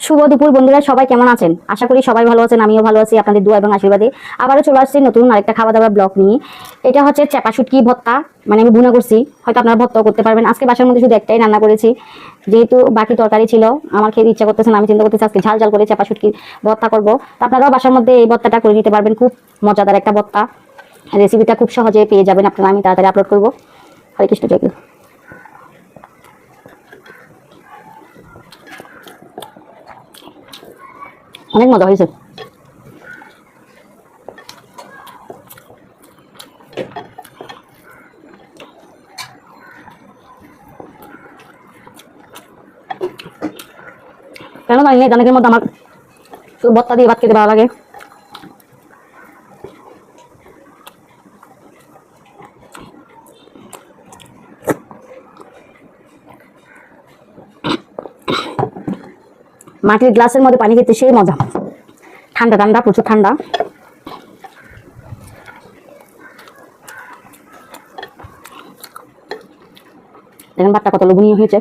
শুভ দুপুর বন্ধুরা, সবাই কেমন আছেন? আশা করি সবাই ভালো আছেন, আমিও ভালো আছি আপনাদের দোয়া এবং আশীর্বাদে। আবারও চলে আসছি নতুন আরেকটা খাওয়া দাওয়ার ব্লগ নিয়ে। এটা হচ্ছে চাপা শুটকি ভর্তা, মানে আমি ভুনা করছি, হয়তো আপনারা ভর্তাও করতে পারবেন। আজকে বাসার মধ্যে শুধু একটাই রান্না করেছি, যেহেতু বাকি তরকারি ছিল, আমার খেতে ইচ্ছা করতেছে না। আমি চিন্তা করতেছি আজকে ঝাল ঝাল করে চাপা শুটকি ভর্তা করবো। তো আপনারাও বাসার মধ্যে এই ভর্তাটা করে নিতে পারবেন, খুব মজাদার একটা ভর্তা। রেসিপিটা খুব সহজে পেয়ে যাবেন আপনারা, আমি তাড়াতাড়ি আপলোড করবো। হরে কৃষ্ণ জয়। অনেক মজা হয়েছে। কেন জানি না, অনেকের মধ্যে আমার ভর্তা দিয়ে ভাত খেতে ভালো লাগে। মাটির গ্লাসের মধ্যে পানি খেতে সেই মজা, ঠান্ডা ঠান্ডা, প্রচুর ঠান্ডা। দেখেন ভাতটা কত লোভনীয় হয়েছে।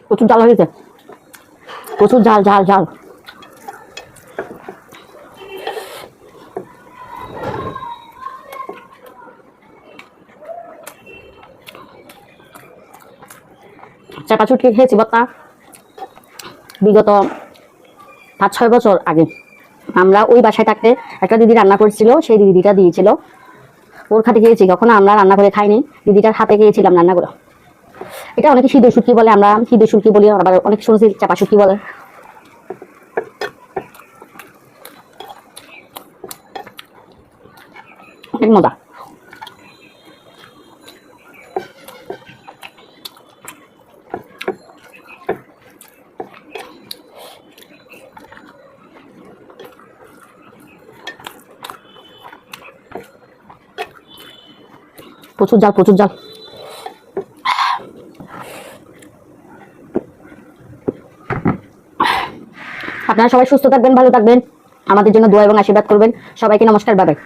প্রচুর ঝাল হয়েছে, প্রচুর ঝাল ঝাল ঝাল। চাপা শুটকি খেয়েছি ভর্তা বিগত 5-6 বছর আগে। আমরা ওই বাসায় থাকতে একটা দিদি রান্না করেছিল, সেই দিদিটা দিয়েছিল, ওর খাতে খেয়েছি। কখনো আমরা রান্না করে খাইনি, দিদিটার হাতে খেয়েছিলাম রান্না করে। এটা অনেকে সিদ্ধ শুটকি বলে, আমরা সিদ্ধ শুটকি বলি, আবার অনেক শুনছি চাপা শুটকি বলে। অনেক মজা। প্রচুর জাল, প্রচুর জাল। আপনারা সবাই সুস্থ থাকবেন, ভালো থাকবেন, আমাদের জন্য দোয়া এবং আশীর্বাদ করবেন। সবাইকে নমস্কার, বাই বাই।